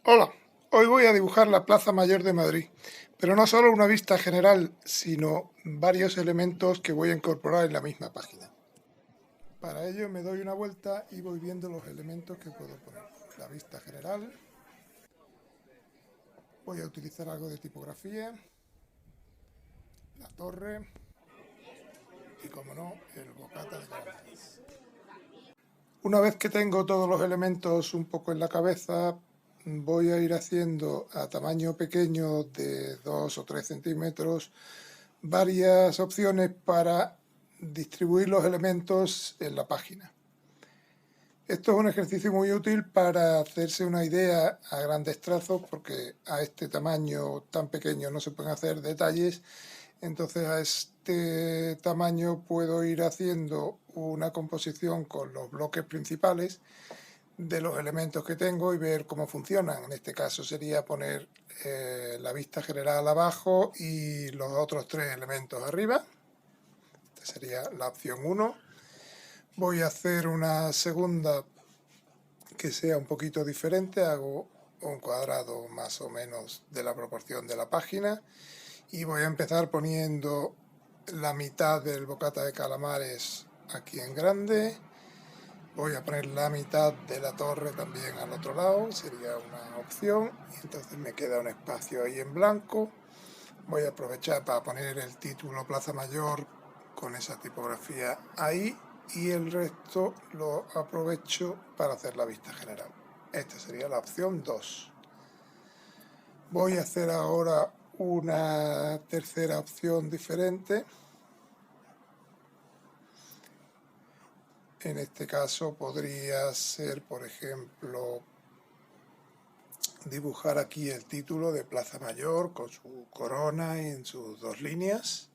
Hola, hoy voy a dibujar la Plaza Mayor de Madrid, pero no solo una vista general, sino varios elementos que voy a incorporar en la misma página. Para ello me doy una vuelta y voy viendo los elementos que puedo poner. La vista general, voy a utilizar algo de tipografía, la torre y, como no, el bocata de calamares. Una vez que tengo todos los elementos un poco en la cabeza, voy a ir haciendo a tamaño pequeño de 2 o 3 centímetros varias opciones para distribuir los elementos en la página. Esto es un ejercicio muy útil para hacerse una idea a grandes trazos, porque a este tamaño tan pequeño no se pueden hacer detalles. Entonces a este tamaño puedo ir haciendo una composición con los bloques principales de los elementos que tengo y ver cómo funcionan. En este caso sería poner la vista general abajo y los otros tres elementos arriba. Esta sería la opción 1. Voy a hacer una segunda que sea un poquito diferente. Hago un cuadrado más o menos de la proporción de la página y voy a empezar poniendo la mitad del bocata de calamares aquí en grande. Voy a poner la mitad de la torre también al otro lado, sería una opción, y entonces me queda un espacio ahí en blanco. Voy a aprovechar para poner el título Plaza Mayor con esa tipografía ahí, y el resto lo aprovecho para hacer la vista general. Esta sería la opción 2. Voy a hacer ahora una tercera opción diferente. En este caso podría ser, por ejemplo, dibujar aquí el título de Plaza Mayor con su corona en sus dos líneas.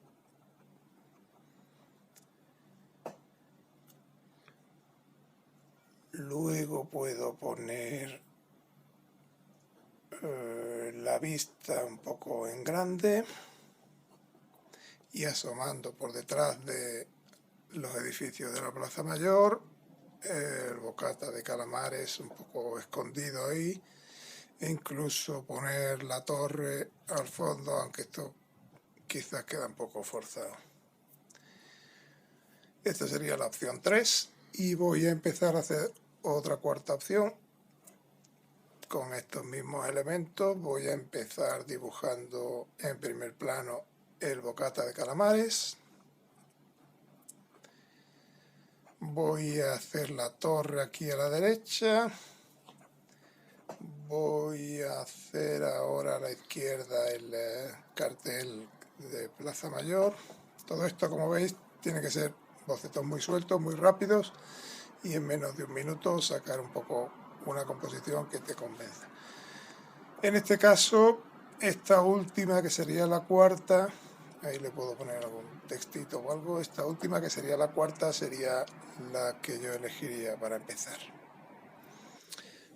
Luego puedo poner la vista un poco en grande y asomando por detrás de los edificios de la Plaza Mayor, el bocata de calamares un poco escondido ahí, e incluso poner la torre al fondo, aunque esto quizás queda un poco forzado. Esta sería la opción 3 y voy a empezar a hacer otra cuarta opción. Con estos mismos elementos voy a empezar dibujando en primer plano el bocata de calamares. Voy a hacer la torre aquí a la derecha. Voy a hacer ahora a la izquierda el cartel de Plaza Mayor. Todo esto, como veis, tiene que ser bocetos muy sueltos, muy rápidos, y en menos de un minuto sacar un poco una composición que te convenza. En este caso, esta última, que sería la cuarta, ahí le puedo poner algún textito o algo, esta última, que sería la cuarta, sería la que yo elegiría para empezar.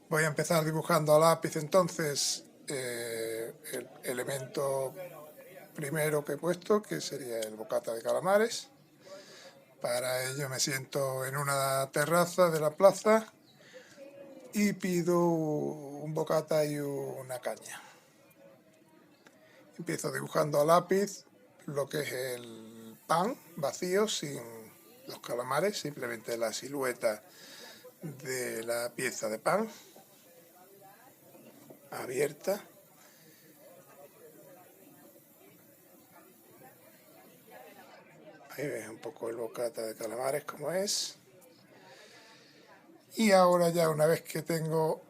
Voy a empezar dibujando a lápiz entonces el elemento primero que he puesto, que sería el bocata de calamares. Para ello me siento en una terraza de la plaza y pido un bocata y una caña. Empiezo dibujando a lápiz lo que es el pan vacío, sin los calamares, simplemente la silueta de la pieza de pan abierta. Ahí ves un poco el bocata de calamares como es. Y ahora, ya una vez que tengo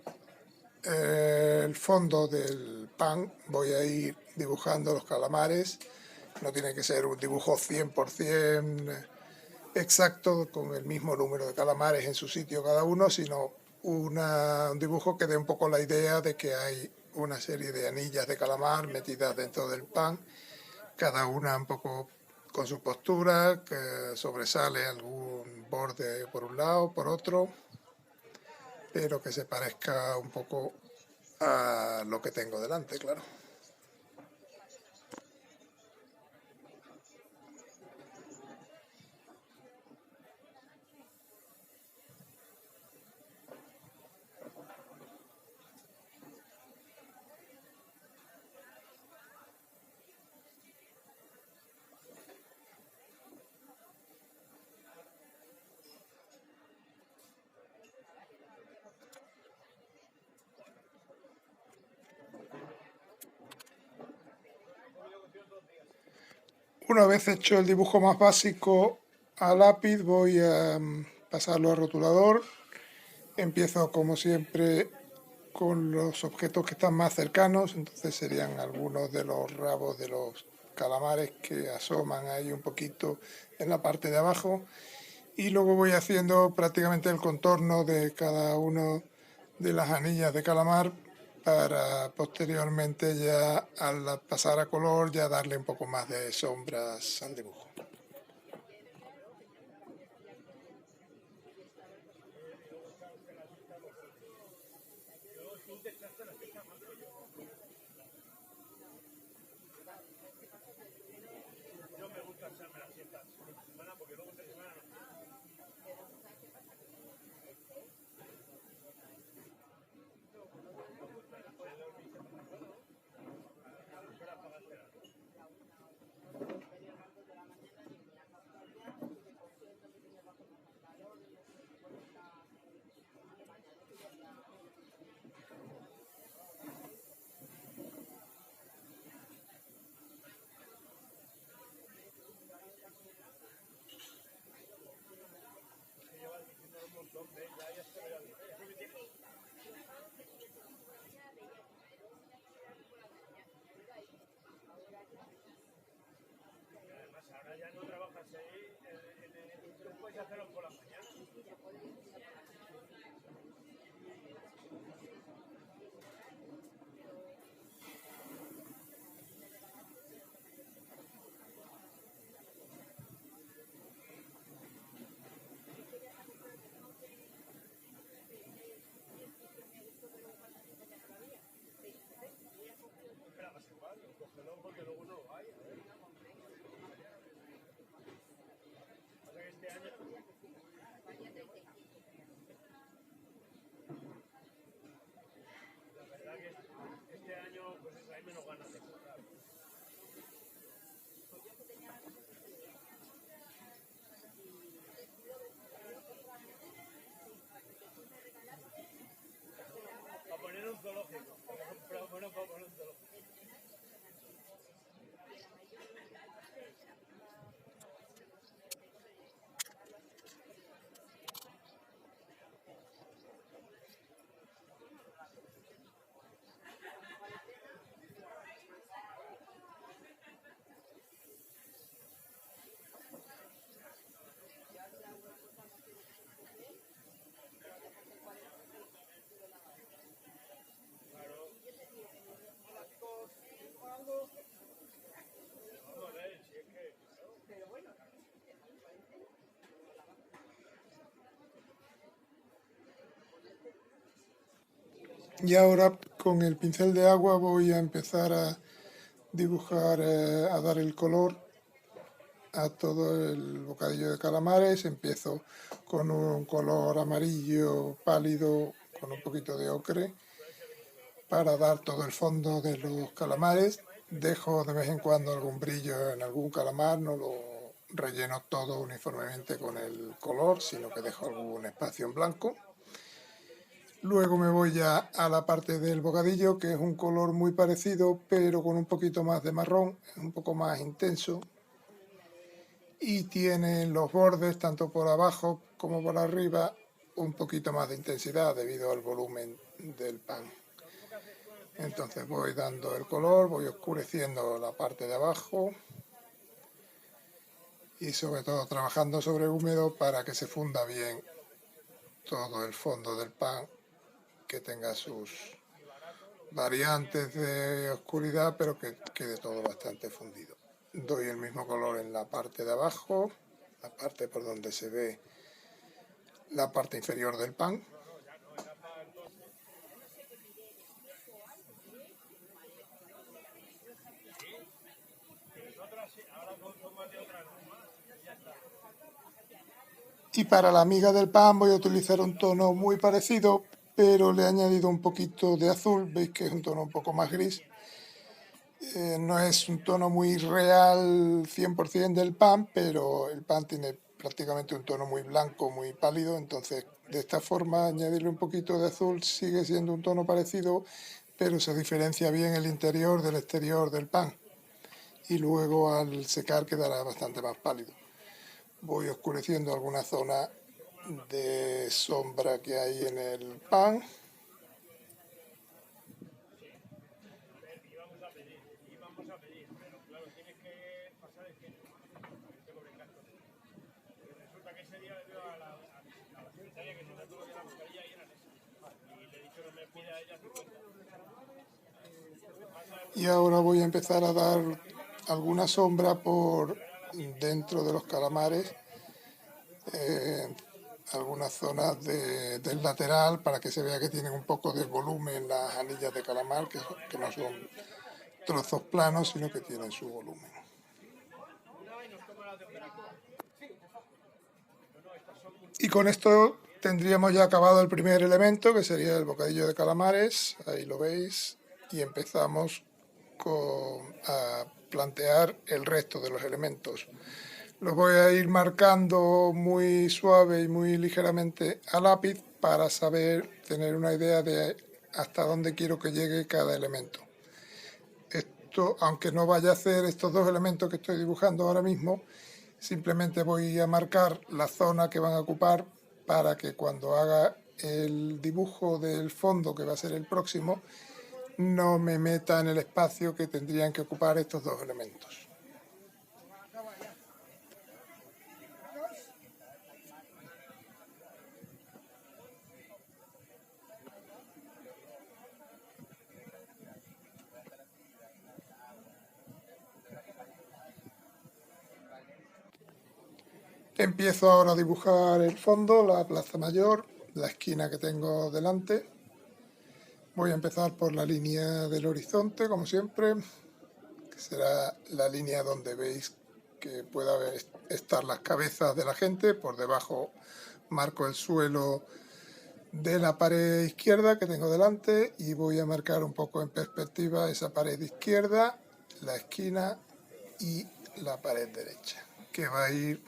el fondo del pan, voy a ir dibujando los calamares. No tiene que ser un dibujo 100% exacto con el mismo número de calamares en su sitio cada uno, sino un dibujo que dé un poco la idea de que hay una serie de anillas de calamar metidas dentro del pan, cada una un poco con su postura, que sobresale algún borde por un lado, por otro, pero que se parezca un poco a lo que tengo delante, claro. Una vez hecho el dibujo más básico a lápiz, voy a pasarlo al rotulador. Empiezo como siempre con los objetos que están más cercanos, entonces serían algunos de los rabos de los calamares que asoman ahí un poquito en la parte de abajo, y luego voy haciendo prácticamente el contorno de cada uno de las anillas de calamar para posteriormente ya al pasar a color ya darle un poco más de sombras al dibujo. Y ahora con el pincel de agua voy a empezar a dibujar, a dar el color a todo el bocadillo de calamares. Empiezo con un color amarillo pálido con un poquito de ocre para dar todo el fondo de los calamares. Dejo de vez en cuando algún brillo en algún calamar, no lo relleno todo uniformemente con el color, sino que dejo algún espacio en blanco. Luego me voy ya a la parte del bocadillo, que es un color muy parecido, pero con un poquito más de marrón, un poco más intenso. Y tiene los bordes, tanto por abajo como por arriba, un poquito más de intensidad debido al volumen del pan. Entonces voy dando el color, voy oscureciendo la parte de abajo y sobre todo trabajando sobre húmedo para que se funda bien todo el fondo del pan, que tenga sus variantes de oscuridad, pero que quede todo bastante fundido. Doy el mismo color en la parte de abajo, la parte por donde se ve la parte inferior del pan. Y para la miga del pan voy a utilizar un tono muy parecido, pero le he añadido un poquito de azul. Veis que es un tono un poco más gris. No es un tono muy real 100% del pan, pero el pan tiene prácticamente un tono muy blanco, muy pálido. Entonces, de esta forma, añadirle un poquito de azul sigue siendo un tono parecido, pero se diferencia bien el interior del exterior del pan. y luego al secar quedará bastante más pálido. Voy oscureciendo alguna zona de sombra que hay en el pan. Y ahora voy a empezar a dar alguna sombra por dentro de los calamares, algunas zonas del lateral para que se vea que tienen un poco de volumen las anillas de calamar, que no son trozos planos, sino que tienen su volumen. Y con esto tendríamos ya acabado el primer elemento, que sería el bocadillo de calamares, ahí lo veis, y empezamos a plantear el resto de los elementos. Los voy a ir marcando muy suave y muy ligeramente a lápiz para tener una idea de hasta dónde quiero que llegue cada elemento. Esto, aunque no vaya a hacer estos dos elementos que estoy dibujando ahora mismo, simplemente voy a marcar la zona que van a ocupar para que cuando haga el dibujo del fondo, que va a ser el próximo, no me meta en el espacio que tendrían que ocupar estos dos elementos. Empiezo ahora a dibujar el fondo, la plaza mayor, la esquina que tengo delante. Voy a empezar por la línea del horizonte, como siempre, que será la línea donde veis que pueda estar las cabezas de la gente. Por debajo marco el suelo de la pared izquierda que tengo delante y voy a marcar un poco en perspectiva esa pared izquierda, la esquina y la pared derecha, que va a ir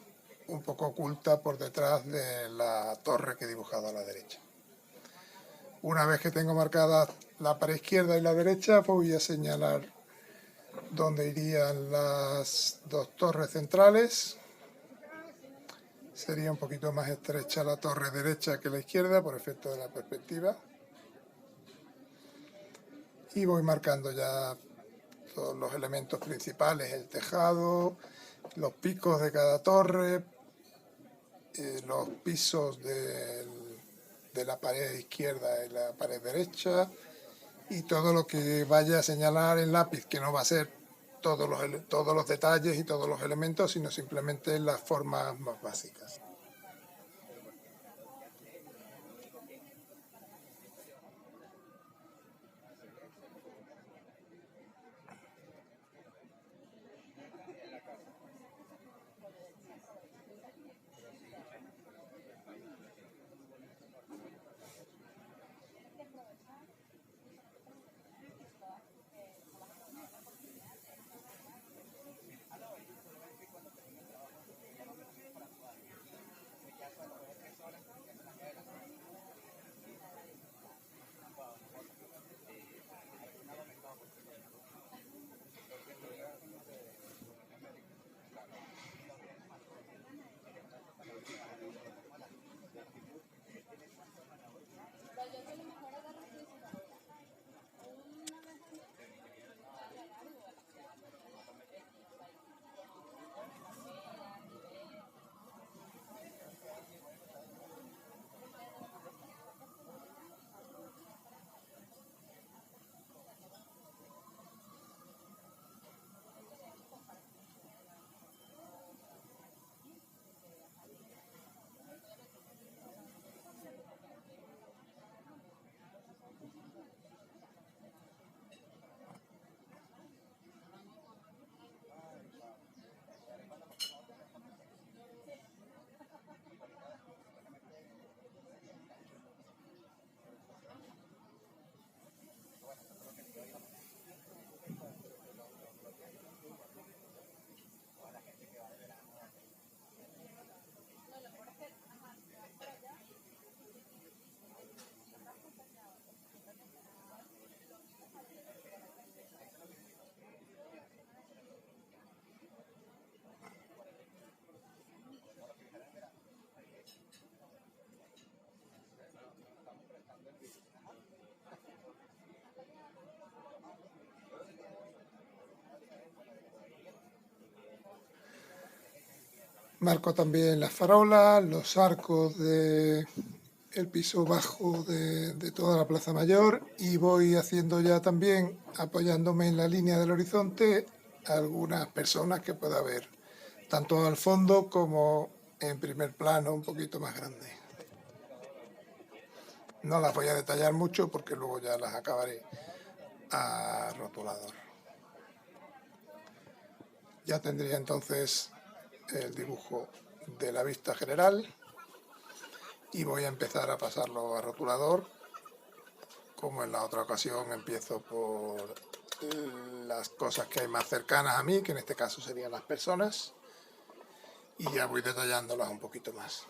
un poco oculta por detrás de la torre que he dibujado a la derecha. Una vez que tengo marcadas la pared izquierda y la derecha, voy a señalar dónde irían las dos torres centrales. Sería un poquito más estrecha la torre derecha que la izquierda por efecto de la perspectiva. Y voy marcando ya todos los elementos principales, el tejado, los picos de cada torre, los pisos de la pared izquierda y la pared derecha, y todo lo que vaya a señalar en lápiz, que no va a ser todos los detalles y todos los elementos, sino simplemente las formas más básicas. Marco también las farolas, los arcos de el piso bajo de toda la Plaza Mayor, y voy haciendo ya también, apoyándome en la línea del horizonte, algunas personas que pueda ver, tanto al fondo como en primer plano, un poquito más grande. No las voy a detallar mucho porque luego ya las acabaré a rotulador. Ya tendría entonces el dibujo de la vista general y voy a empezar a pasarlo a rotulador. Como en la otra ocasión, empiezo por las cosas que hay más cercanas a mí, que en este caso serían las personas, y ya voy detallándolas un poquito más.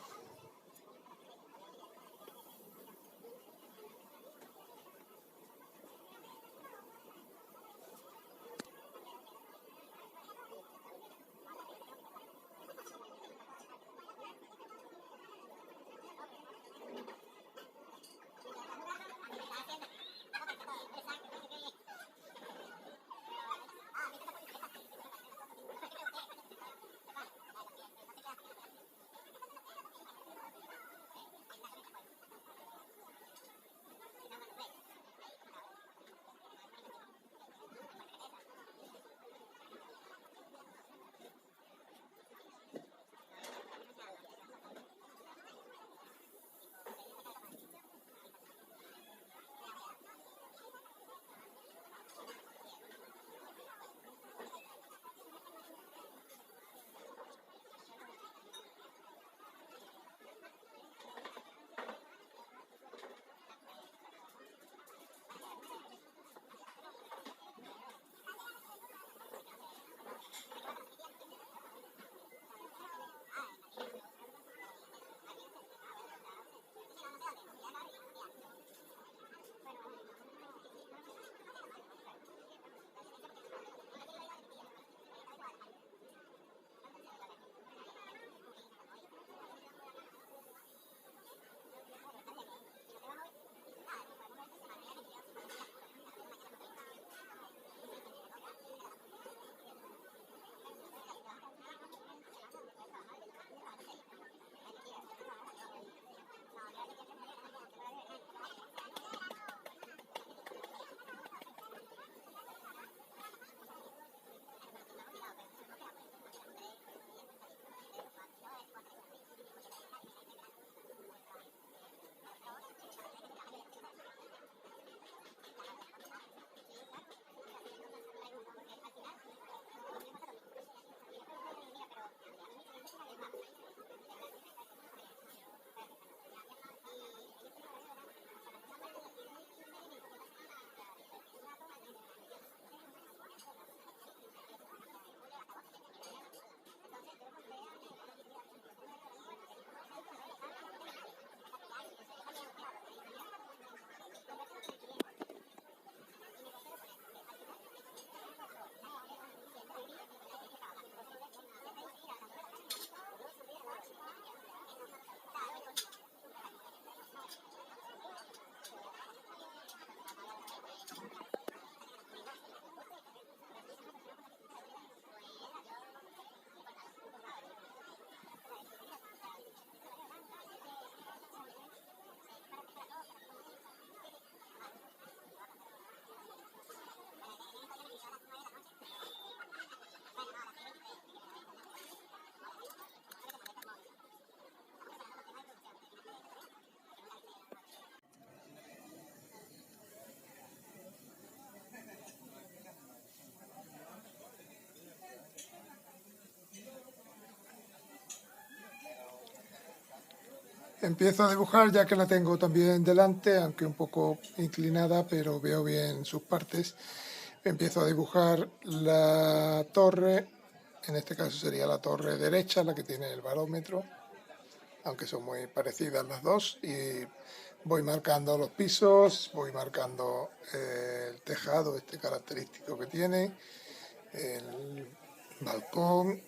Empiezo a dibujar ya que la tengo también delante, aunque un poco inclinada, pero veo bien sus partes. Empiezo a dibujar la torre, en este caso sería la torre derecha, la que tiene el barómetro, aunque son muy parecidas las dos, y voy marcando los pisos, voy marcando el tejado este característico que tiene, el balcón.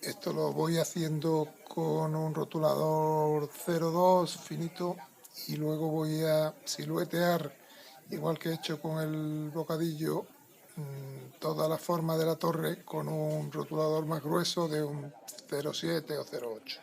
Esto lo voy haciendo con un rotulador 02 finito y luego voy a siluetear, igual que he hecho con el bocadillo, toda la forma de la torre con un rotulador más grueso de un 0,7 o 0,8.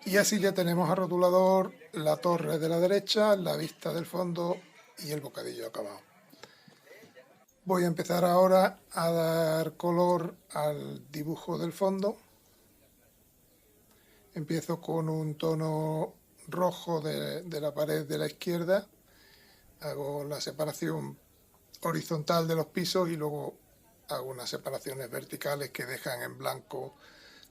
Y así ya tenemos al rotulador, la torre de la derecha, la vista del fondo y el bocadillo acabado. Voy a empezar ahora a dar color al dibujo del fondo. Empiezo con un tono rojo de la pared de la izquierda. Hago la separación horizontal de los pisos y luego hago unas separaciones verticales que dejan en blanco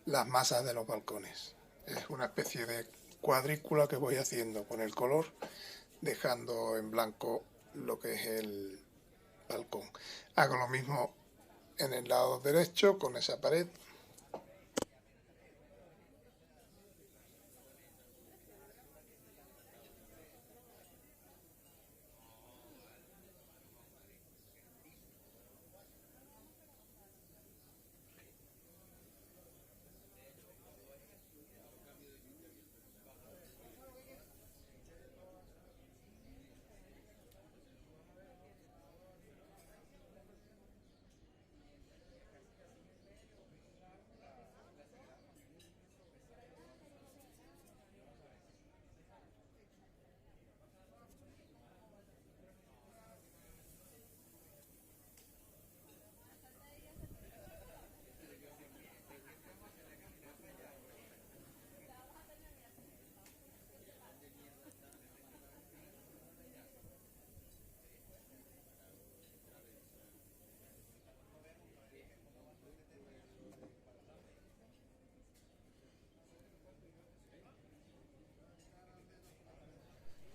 las masas de los balcones. Es una especie de cuadrícula que voy haciendo con el color, dejando en blanco lo que es el balcón. Hago lo mismo en el lado derecho con esa pared.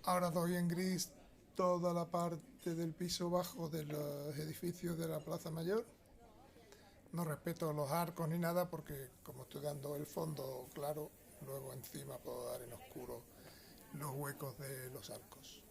Ahora doy en gris toda la parte del piso bajo de los edificios de la Plaza Mayor. No respeto los arcos ni nada porque como estoy dando el fondo claro, luego encima puedo dar en oscuro los huecos de los arcos.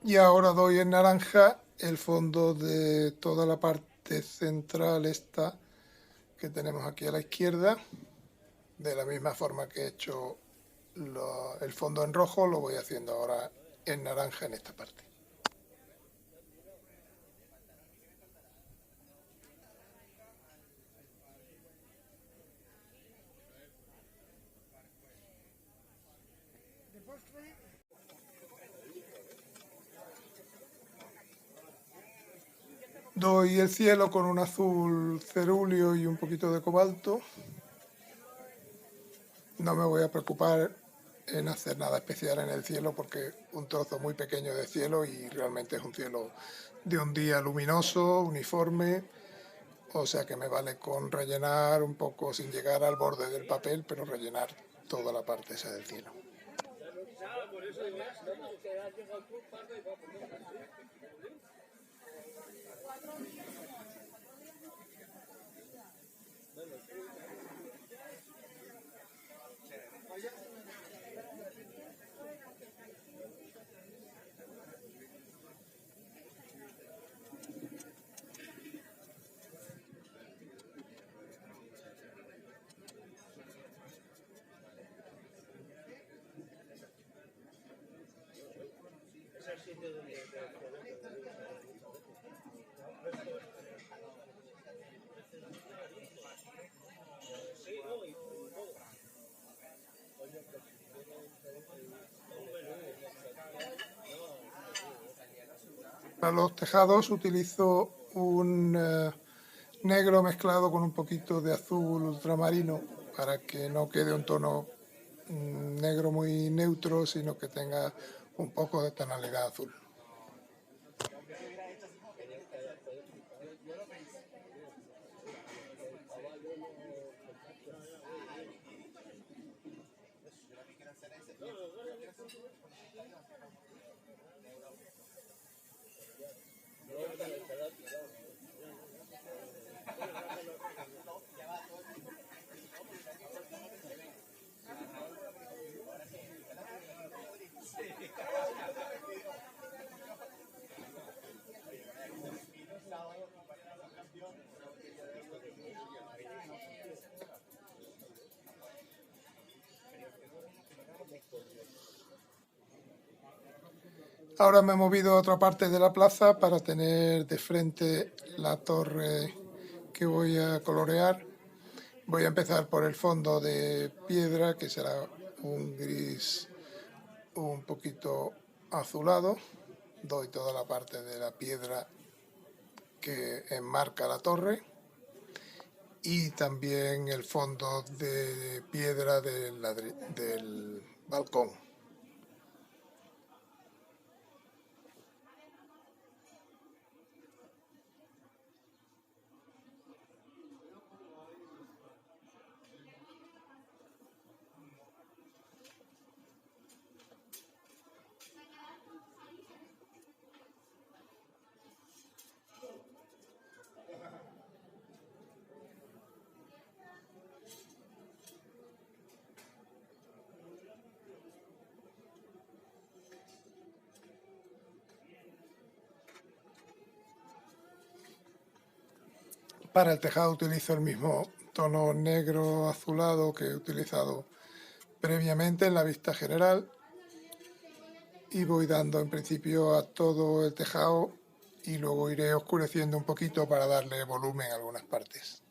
Y ahora doy en naranja el fondo de toda la parte central esta que tenemos aquí a la izquierda. De la misma forma que he hecho el fondo en rojo, lo voy haciendo ahora en naranja en esta parte. Doy el cielo con un azul cerúleo y un poquito de cobalto. no me voy a preocupar en hacer nada especial en el cielo porque es un trozo muy pequeño de cielo y realmente es un cielo de un día luminoso, uniforme, o sea que me vale con rellenar un poco sin llegar al borde del papel, pero rellenar toda la parte esa del cielo. Para los tejados utilizo un negro mezclado con un poquito de azul ultramarino para que no quede un tono negro muy neutro, sino que tenga un poco de tonalidad azul. Ahora me he movido a otra parte de la plaza para tener de frente la torre que voy a colorear. Voy a empezar por el fondo de piedra, que será un gris un poquito azulado. Doy toda la parte de la piedra que enmarca la torre y también el fondo de piedra del balcón. Para el tejado utilizo el mismo tono negro azulado que he utilizado previamente en la vista general y voy dando en principio a todo el tejado y luego iré oscureciendo un poquito para darle volumen a algunas partes.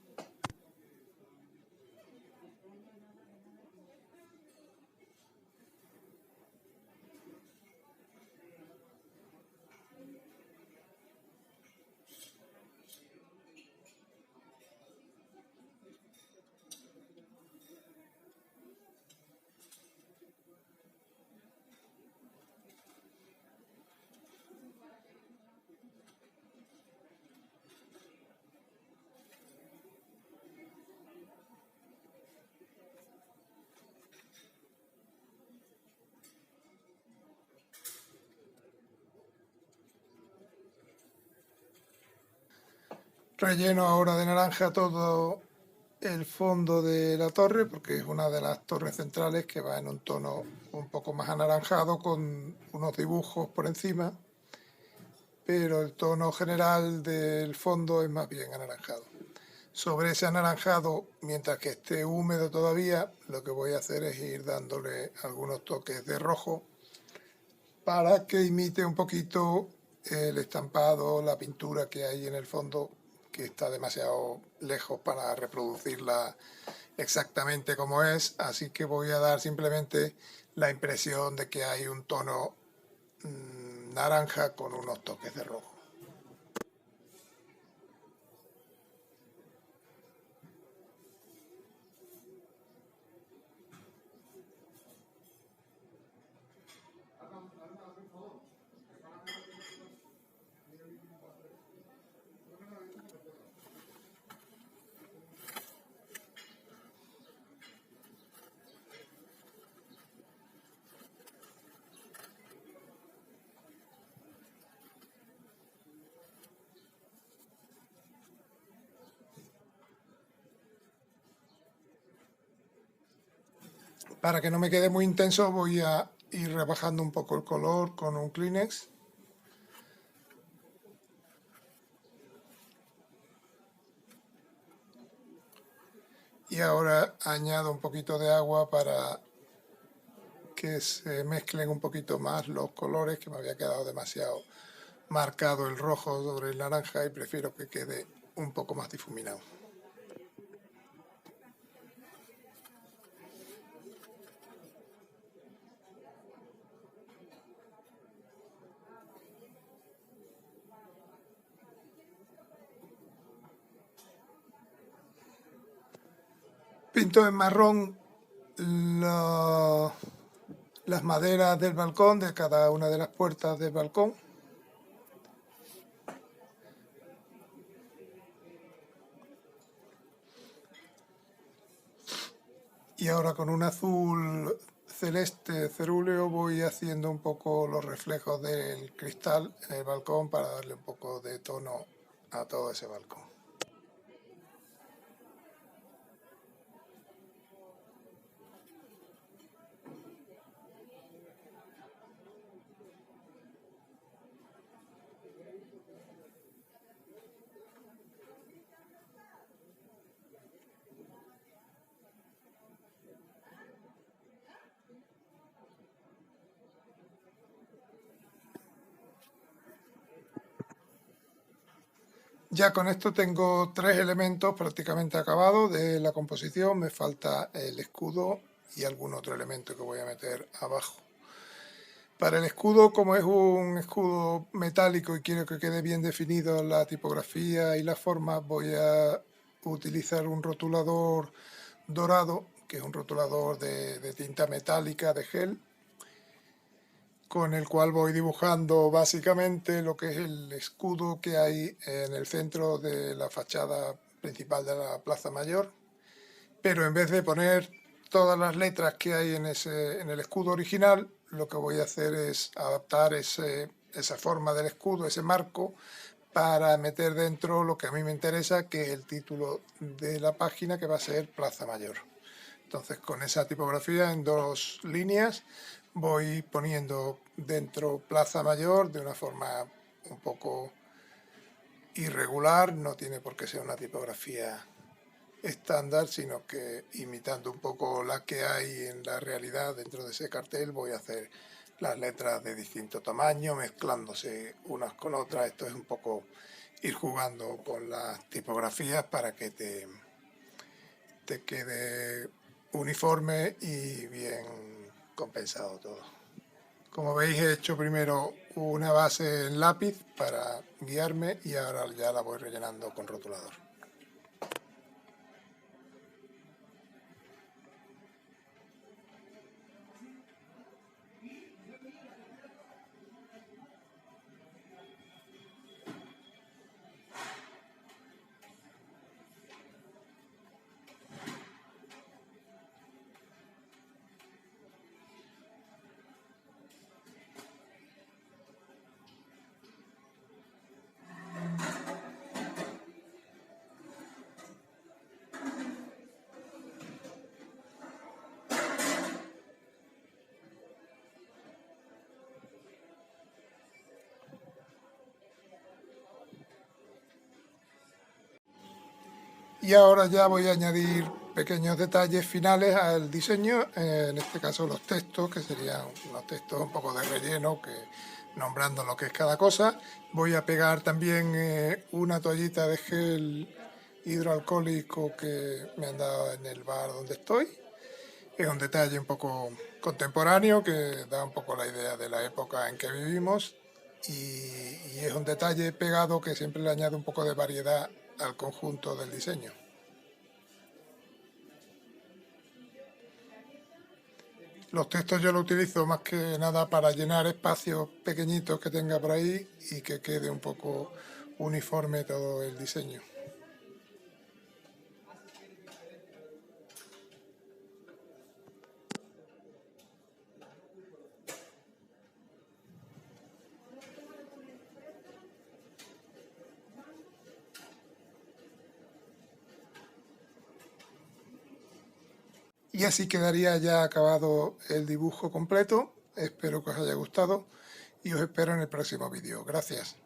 Relleno ahora de naranja todo el fondo de la torre porque es una de las torres centrales que va en un tono un poco más anaranjado con unos dibujos por encima, pero el tono general del fondo es más bien anaranjado. Sobre ese anaranjado, mientras que esté húmedo todavía, lo que voy a hacer es ir dándole algunos toques de rojo para que imite un poquito el estampado, la pintura que hay en el fondo, que está demasiado lejos para reproducirla exactamente como es, así que voy a dar simplemente la impresión de que hay un tono naranja con unos toques de rojo. Para que no me quede muy intenso voy a ir rebajando un poco el color con un Kleenex. Y ahora añado un poquito de agua para que se mezclen un poquito más los colores, que me había quedado demasiado marcado el rojo sobre el naranja y prefiero que quede un poco más difuminado. Pinto en marrón las maderas del balcón, de cada una de las puertas del balcón. Y ahora con un azul celeste cerúleo voy haciendo un poco los reflejos del cristal en el balcón para darle un poco de tono a todo ese balcón. Ya con esto tengo 3 elementos prácticamente acabados de la composición. Me falta el escudo y algún otro elemento que voy a meter abajo. Para el escudo, como es un escudo metálico y quiero que quede bien definido la tipografía y la forma, voy a utilizar un rotulador dorado, que es un rotulador de tinta metálica de gel, con el cual voy dibujando básicamente lo que es el escudo que hay en el centro de la fachada principal de la Plaza Mayor, pero en vez de poner todas las letras que hay en el escudo original, lo que voy a hacer es adaptar esa forma del escudo, ese marco, para meter dentro lo que a mí me interesa, que es el título de la página, que va a ser Plaza Mayor. Entonces, con esa tipografía en 2 líneas voy poniendo dentro Plaza Mayor de una forma un poco irregular, no tiene por qué ser una tipografía estándar, sino que imitando un poco la que hay en la realidad dentro de ese cartel, voy a hacer las letras de distinto tamaño, mezclándose unas con otras. Esto es un poco ir jugando con las tipografías para que te quede uniforme y bien compensado todo. Como veis, he hecho primero una base en lápiz para guiarme y ahora ya la voy rellenando con rotulador. Y ahora ya voy a añadir pequeños detalles finales al diseño, en este caso los textos, que serían unos textos un poco de relleno, que nombrando lo que es cada cosa. Voy a pegar también una toallita de gel hidroalcohólico que me han dado en el bar donde estoy. Es un detalle un poco contemporáneo que da un poco la idea de la época en que vivimos y es un detalle pegado que siempre le añade un poco de variedad al conjunto del diseño. Los textos yo los utilizo más que nada para llenar espacios pequeñitos que tenga por ahí y que quede un poco uniforme todo el diseño. Y así quedaría ya acabado el dibujo completo. Espero que os haya gustado y os espero en el próximo vídeo. Gracias.